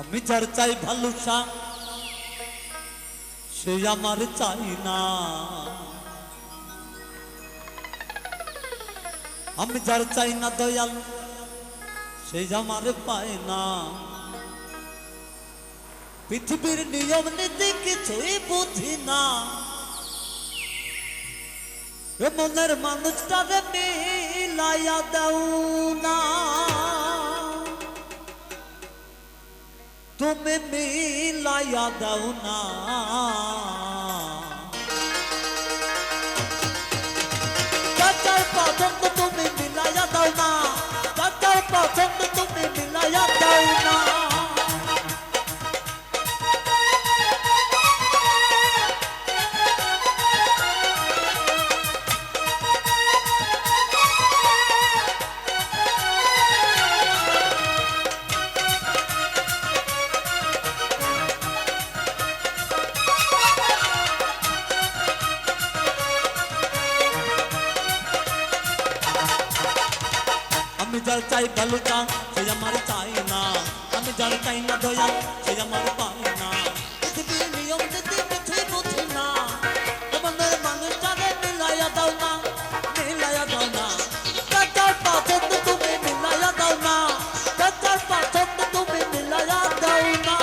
আমি যার চাই ভালোবাসা সে আমার চাই না, আমি যার চাই না দয়াল সে আমার পায় না। পৃথিবীর নিয়ম নীতি কিছুই বুঝি না, মনের মানুষটারে মিলাইয়া দাও না, তুমি মিলাইয়া দাও না। চাচার পছন্দ তুমি মিলাইয়া দাও না, চাচার পছন্দ তুমি মিলাইয়া দাও না। আমি যার চাই ভালোবাসা সে আমার চাই না, আমি যার চাই না দয়া সে আমার পায় না। পৃথিবীর নিয়ম নীতি কিছুই বুঝি না, তোমাদের মানুষটারে মিলাইয়া দাও না, মিলাইয়া দাও না। চাচার পছন্দ তুমি মিলাইয়া দাও না, চাচার পছন্দ তুমি মিলাইয়া দাও না।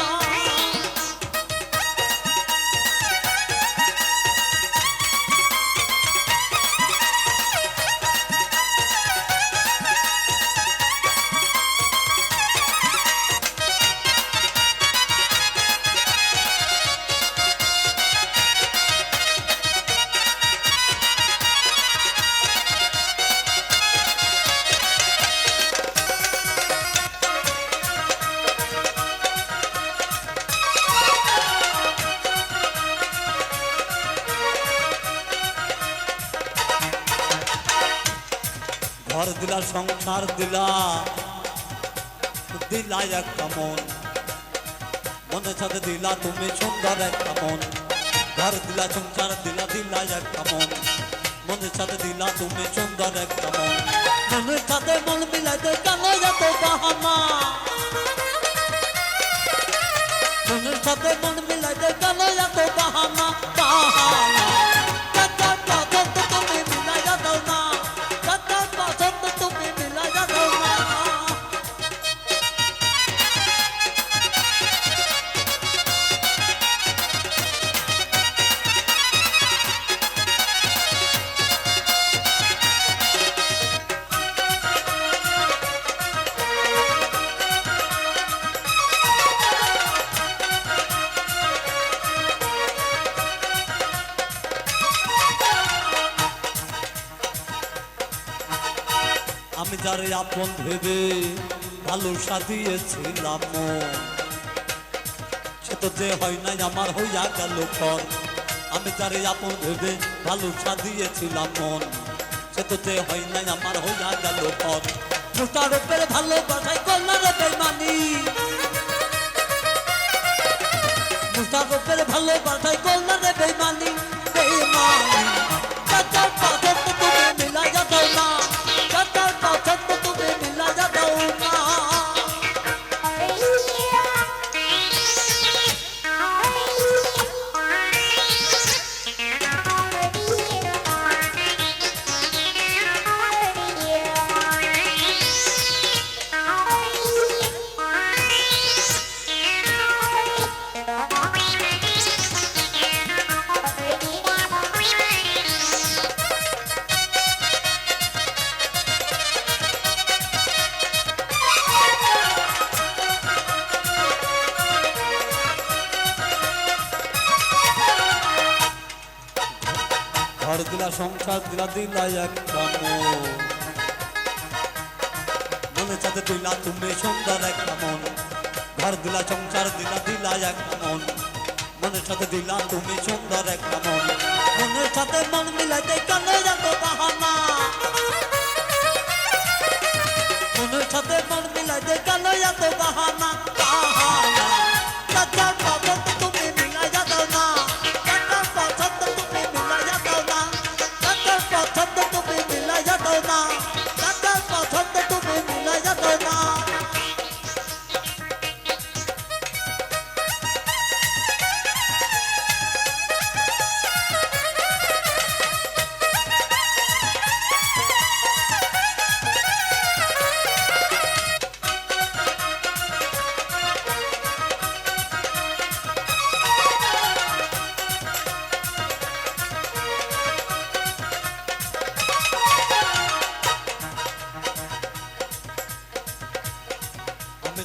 ঘর দিলা সংসার দিলা, দিলা একটা মন, মনের সাথে দিলা তুমি সুন্দর একটা মন। ঘর দিলা সংসার দিলা, দিলা একটা মন, মনের সাথে দিলা তুমি সুন্দর একটা মন। মনের সাথে মন মিলাইতে কেন এত বাহানা, মনের সাথে মন মিলাইতে কেন এত বাহানা, বাহানা। চাচার পছন্দ তুমি মিলাইয়া দাও না, চাচার পছন্দ তুমি মিলাইয়া দাও না। আমি যারে আপন ভেবে ভালোবাসা দিয়েছিলাম মন, সে তো যে হয় নাই আমার হইয়া গেল পর। আমি যারে আপন ভেবে ভালোবাসা দিয়েছিলাম মন, সে তো যে হয় নাই আমার হইয়া গেল পর। মুস্তারফের ভালোবাসায় করল রে বেইমানি, মুস্তারফের ভালোবাসায় করল রে বেইমানি, বেইমানি। চাচার পছন্দ তুমি মিলাইয়া দাও না, চাচার পছন্দ তুমি মিলাইয়া দাও না। ঘর দিলা সংসার দিলা, দিলা একটা মন, মনের সাথে দিলা তুমি সুন্দর একটা মন। ঘর দিলা সংসার দিলা, দিলা একটা মন, মনের সাথে দিলা তুমি সুন্দর একটা মন। মনের সাথে মন মিলাইতে কেন এত বাহানা, মনের সাথে মন মিলাইতে কেন এত বাহানা, বাহানা। চাচার পছন্দ তুমি মিলাইয়া দাও না, চাচার পছন্দ তুমি মিলাইয়া দাও না, চাচার পছন্দ তুমি মিলাইয়া দাও না, চাচার পছন্দ তুমি মিলাইয়া দাও না।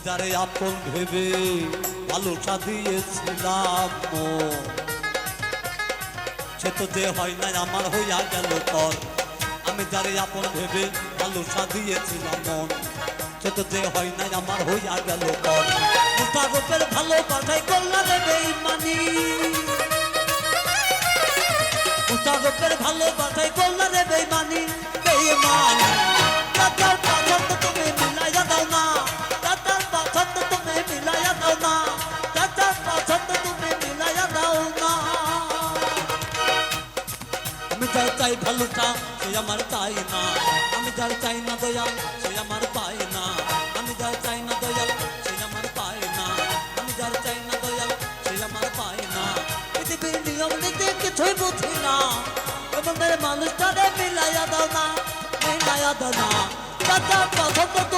যারে আপন ভেবে ভালোবাসা দিয়েছিলাম মন, সে তো যে হয় না আমার হইয়া গেল পর। আমি যারে আপন ভেবে ভালোবাসা দিয়েছিলাম মন, সে তো যে হয় না আমার হইয়া গেল পর। মুস্তাফের ভালোবাসায় করলা রে বেঈমানি, মুস্তাফের ভালোবাসায় করলা রে বেঈমানি, বেঈমানি। তার পছন্দ তুমি মিলাইয়া দাও না, তার পছন্দ তুমি মিলাইয়া দাও না, তার পছন্দ তুমি মিলাইয়া দাও না। আমি যার চাই ভালোটা সে আমার চাই না, আমি যার চাই না দয়াল সে আমার পায় না, আমি যার চাই না দয়াল সে আমার পায় না, আমি যার চাই না দয়াল সে আমার পায় না। পৃথিবীর নিয়ম নীতি কিছুই বুঝি না, তোমাদের মানুষটারে মিলাইয়া দাও না, মিলাইয়া দাও না, তার পছন্দ